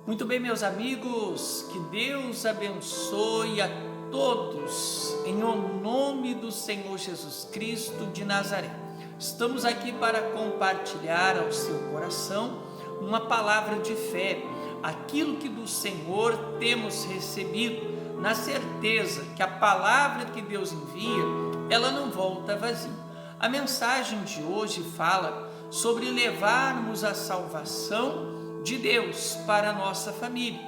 Muito bem, meus amigos, que Deus abençoe a todos, em nome do Senhor Jesus Cristo de Nazaré. Estamos aqui para compartilhar ao seu coração uma palavra de fé, aquilo que do Senhor temos recebido, na certeza que a palavra que Deus envia, ela não volta vazia. A mensagem de hoje fala sobre levarmos a salvação de Deus para a nossa família.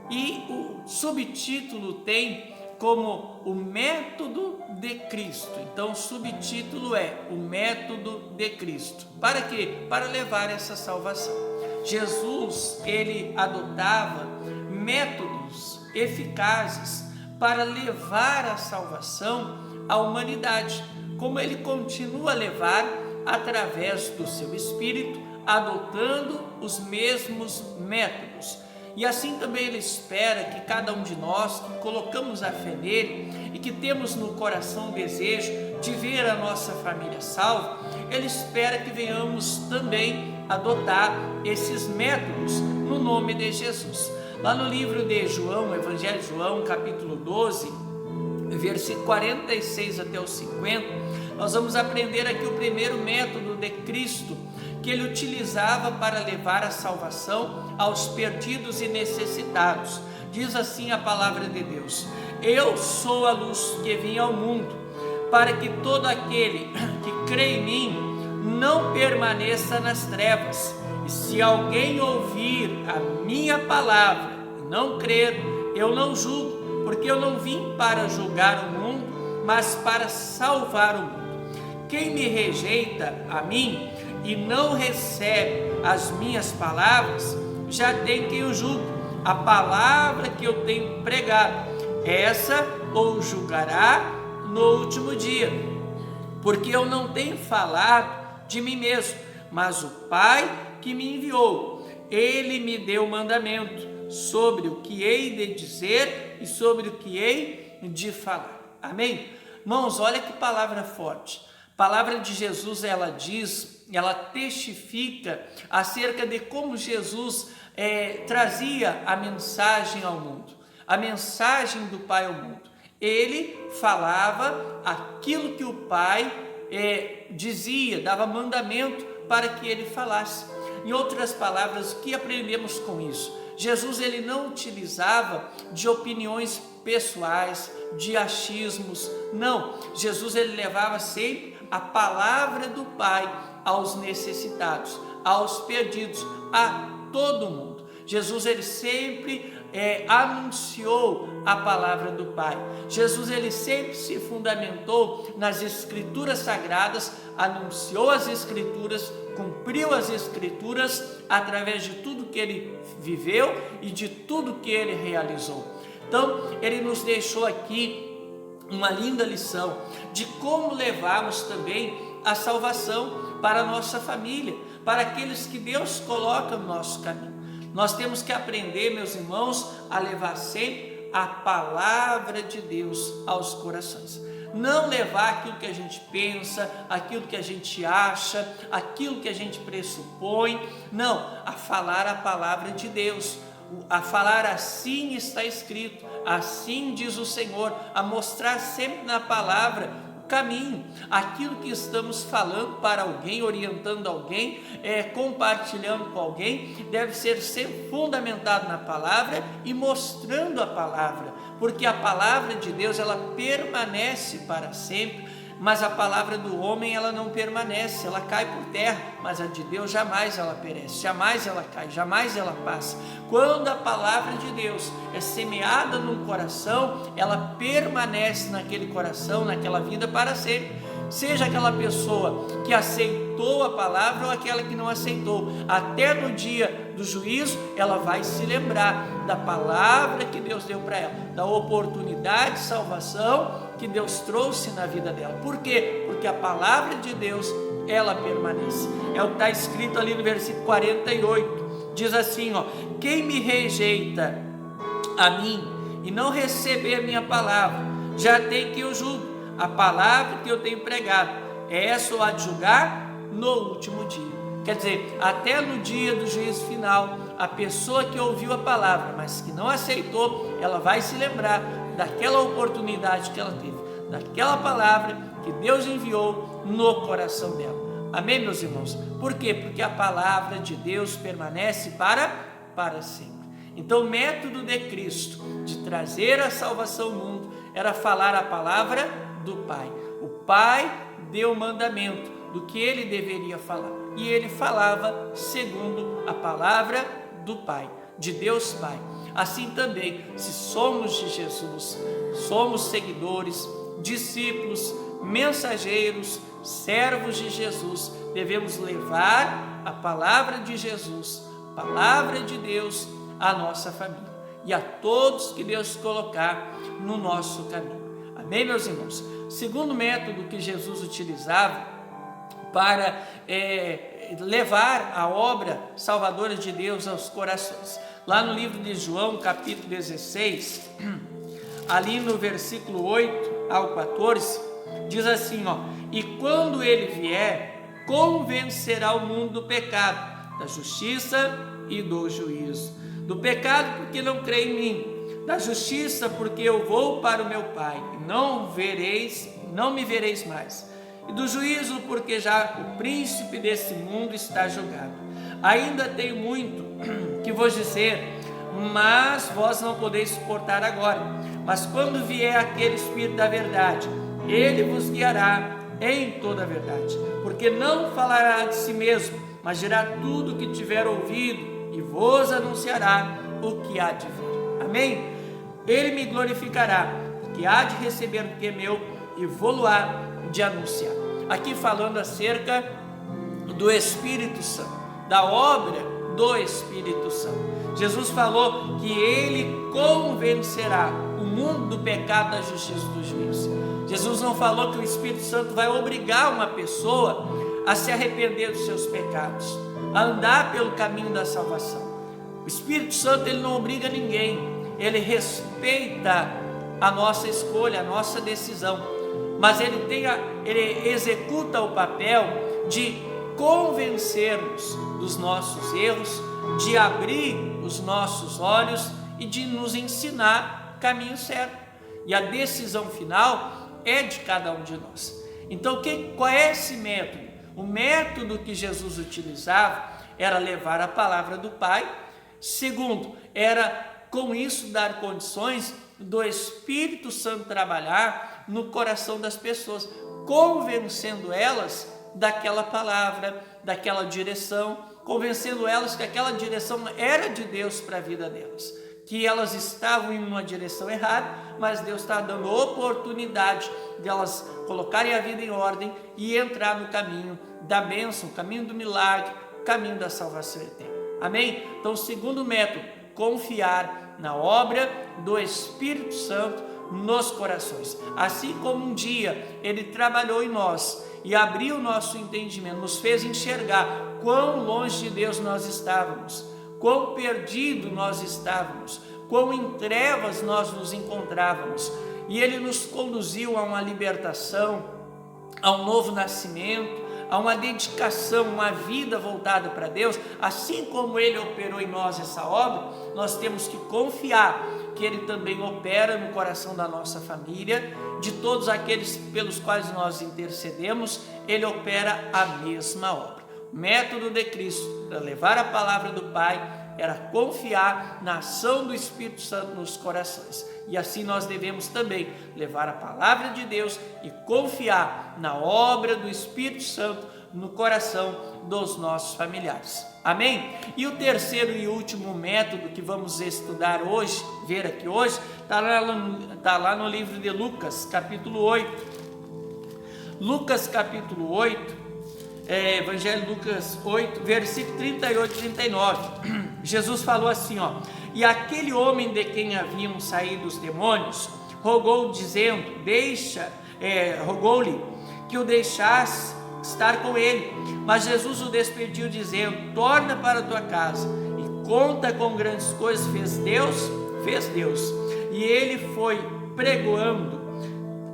E o subtítulo tem como o método de Cristo. Então o subtítulo é o método de Cristo. Para quê? Para levar essa salvação. Jesus, ele adotava métodos eficazes para levar a salvação à humanidade, como ele continua a levar através do seu Espírito, adotando os mesmos métodos. E assim também ele espera que cada um de nós que colocamos a fé nele e que temos no coração o desejo de ver a nossa família salva, ele espera que venhamos também adotar esses métodos no nome de Jesus. Lá no livro de João, Evangelho de João, capítulo 12, versículo 46 até o 50, nós vamos aprender aqui o primeiro método de Cristo, que ele utilizava para levar a salvação aos perdidos e necessitados. Diz assim a palavra de Deus: eu sou a luz que vim ao mundo, para que todo aquele que crê em mim não permaneça nas trevas. E se alguém ouvir a minha palavra e não crer, eu não julgo, porque eu não vim para julgar o mundo, mas para salvar o mundo. Quem me rejeita a mim e não recebe as minhas palavras, já tem quem o julgue. A palavra que eu tenho pregado, essa o julgará no último dia, porque eu não tenho falado de mim mesmo, mas o Pai que me enviou, ele me deu mandamento sobre o que hei de dizer e sobre o que hei de falar. Amém? Irmãos, olha que palavra forte. A palavra de Jesus, ela diz, ela testifica acerca de como Jesus trazia a mensagem ao mundo, a mensagem do Pai ao mundo. Ele falava aquilo que o Pai dizia, dava mandamento para que ele falasse. Em outras palavras, o que aprendemos com isso? Jesus, ele não utilizava de opiniões pessoais, de achismos, não. Jesus, ele levava sempre a palavra do Pai aos necessitados, aos perdidos, a todo mundo. Jesus, ele sempre anunciou a palavra do Pai. Jesus, ele sempre se fundamentou nas Escrituras Sagradas, anunciou as Escrituras, cumpriu as Escrituras através de tudo que ele viveu e de tudo que ele realizou. Então, ele nos deixou aqui uma linda lição de como levarmos também a salvação para a nossa família, para aqueles que Deus coloca no nosso caminho. Nós temos que aprender, meus irmãos, a levar sempre a palavra de Deus aos corações. Não levar aquilo que a gente pensa, aquilo que a gente acha, aquilo que a gente pressupõe. Não, a falar a palavra de Deus. A falar assim está escrito, assim diz o Senhor, a mostrar sempre na palavra o caminho, aquilo que estamos falando para alguém, orientando alguém, compartilhando com alguém, deve ser sempre fundamentado na palavra e mostrando a palavra, porque a palavra de Deus, ela permanece para sempre, mas a palavra do homem, ela não permanece, ela cai por terra, mas a de Deus jamais ela perece, jamais ela cai, jamais ela passa. Quando a palavra de Deus é semeada no coração, ela permanece naquele coração, naquela vida para sempre. Seja aquela pessoa que aceitou a palavra ou aquela que não aceitou, até no dia do juízo, ela vai se lembrar da palavra que Deus deu para ela, da oportunidade de salvação que Deus trouxe na vida dela. Por quê? Porque a palavra de Deus, ela permanece. É o que está escrito ali no versículo 48, diz assim, quem me rejeita a mim e não receber a minha palavra, já tem que eu julgo. A palavra que eu tenho pregado, essa o há de julgar no último dia. Quer dizer, até no dia do juízo final, a pessoa que ouviu a palavra, mas que não aceitou, ela vai se lembrar daquela oportunidade que ela teve, daquela palavra que Deus enviou no coração dela. Amém, meus irmãos? Por quê? Porque a palavra de Deus permanece para sempre. Então, o método de Cristo de trazer a salvação ao mundo era falar a palavra do Pai. O Pai deu o mandamento do que ele deveria falar, e ele falava segundo a palavra do Pai, de Deus Pai. Assim também, se somos de Jesus, somos seguidores, discípulos, mensageiros, servos de Jesus, devemos levar a palavra de Jesus, a palavra de Deus, à nossa família e a todos que Deus colocar no nosso caminho. Amém, meus irmãos? Segundo método que Jesus utilizava para levar a obra salvadora de Deus aos corações, lá no livro de João, capítulo 16, ali no versículo 8 ao 14, diz assim, e quando ele vier, convencerá o mundo do pecado, da justiça e do juízo. Do pecado, porque não crê em mim; da justiça, porque eu vou para o meu Pai e não me vereis mais; e do juízo, porque já o príncipe desse mundo está julgado. Ainda tenho muito que vos dizer, mas vós não podeis suportar agora. Mas quando vier aquele Espírito da verdade, ele vos guiará em toda a verdade, porque não falará de si mesmo, mas dirá tudo o que tiver ouvido, e vos anunciará o que há de vir. Amém? Ele me glorificará, porque há de receber o que é meu e vou-lo-á de anunciar. Aqui falando acerca do Espírito Santo, da obra do Espírito Santo. Jesus falou que ele convencerá o mundo do pecado, da justiça e do juízo. Jesus não falou que o Espírito Santo vai obrigar uma pessoa a se arrepender dos seus pecados, a andar pelo caminho da salvação. O Espírito Santo, ele não obriga ninguém, ele respeita a nossa escolha, a nossa decisão, mas ele executa o papel de convencer-nos dos nossos erros, de abrir os nossos olhos e de nos ensinar o caminho certo. E a decisão final é de cada um de nós. Então, qual é esse método? O método que Jesus utilizava era levar a palavra do Pai. Segundo, era com isso dar condições do Espírito Santo trabalhar no coração das pessoas, convencendo elas daquela palavra, daquela direção, convencendo elas que aquela direção era de Deus para a vida delas, que elas estavam em uma direção errada, mas Deus está dando oportunidade de elas colocarem a vida em ordem e entrar no caminho da bênção, o caminho do milagre, o caminho da salvação eterna. Amém? Então, o segundo método, confiar na obra do Espírito Santo nos corações. Assim como um dia ele trabalhou em nós e abriu o nosso entendimento, nos fez enxergar quão longe de Deus nós estávamos, quão perdido nós estávamos, quão em trevas nós nos encontrávamos, e ele nos conduziu a uma libertação, a um novo nascimento, a uma dedicação, uma vida voltada para Deus. Assim como ele operou em nós essa obra, nós temos que confiar que ele também opera no coração da nossa família, de todos aqueles pelos quais nós intercedemos, ele opera a mesma obra. O método de Cristo para levar a palavra do Pai era confiar na ação do Espírito Santo nos corações. E assim nós devemos também levar a palavra de Deus e confiar na obra do Espírito Santo no coração dos nossos familiares. Amém? E o terceiro e último método que vamos estudar hoje, ver aqui hoje, está lá no livro de Lucas, capítulo 8. Lucas, capítulo 8. Evangelho de Lucas 8, versículo 38 e 39, Jesus falou assim, e aquele homem de quem haviam saído os demônios, rogou-lhe que o deixasse estar com ele, mas Jesus o despediu dizendo, torna para a tua casa e conta com grandes coisas fez Deus, e ele foi pregoando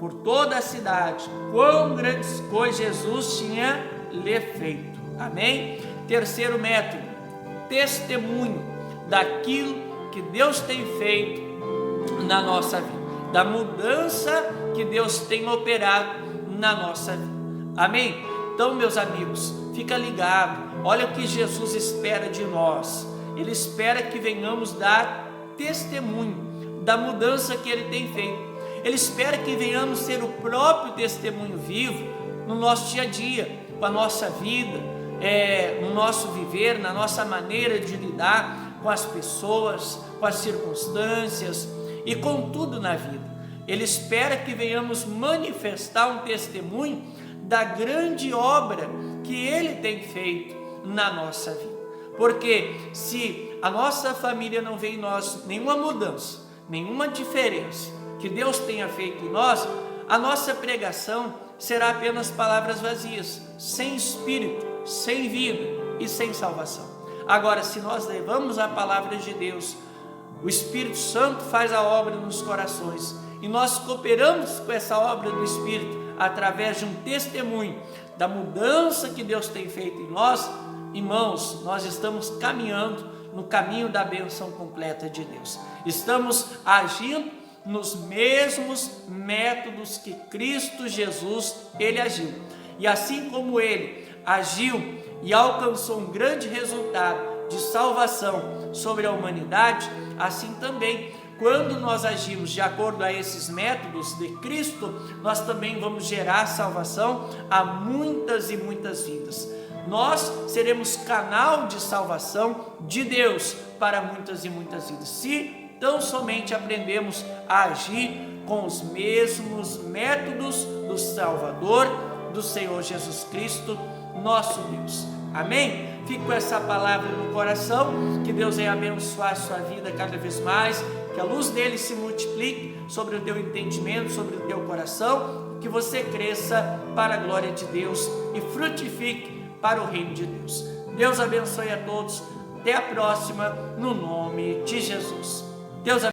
por toda a cidade, quão grandes coisas Jesus tinha lhe feito. Amém? Terceiro método, testemunho. daquilo que Deus tem feito na nossa vida, da mudança que Deus tem operado na nossa vida. Amém? Então, meus amigos, fica ligado, olha o que Jesus espera de nós. Ele espera que venhamos dar testemunho da mudança que Ele tem feito. Ele espera que venhamos ser o próprio testemunho vivo no nosso dia a dia, com a nossa vida, no nosso viver, na nossa maneira de lidar com as pessoas, com as circunstâncias e com tudo na vida. Ele espera que venhamos manifestar um testemunho da grande obra que Ele tem feito na nossa vida. Porque se a nossa família não vê em nós nenhuma mudança, nenhuma diferença que Deus tenha feito em nós, a nossa pregação será apenas palavras vazias, sem espírito, sem vida e sem salvação. Agora, se nós levamos a palavra de Deus, o Espírito Santo faz a obra nos corações e nós cooperamos com essa obra do Espírito através de um testemunho da mudança que Deus tem feito em nós. Irmãos, nós estamos caminhando no caminho da bênção completa de Deus. Estamos agindo nos mesmos métodos que Cristo Jesus, Ele agiu. E assim como Ele agiu e alcançou um grande resultado de salvação sobre a humanidade, assim também, quando nós agimos de acordo a esses métodos de Cristo, nós também vamos gerar salvação a muitas e muitas vidas. Nós seremos canal de salvação de Deus para muitas e muitas vidas, se tão somente aprendemos a agir com os mesmos métodos do Salvador, do Senhor Jesus Cristo, nosso Deus. Amém? Fique com essa palavra no coração, que Deus venha abençoar a sua vida cada vez mais, que a luz dele se multiplique sobre o teu entendimento, sobre o teu coração, que você cresça para a glória de Deus e frutifique para o reino de Deus. Deus abençoe a todos, até a próxima, no nome de Jesus. Deus abençoe.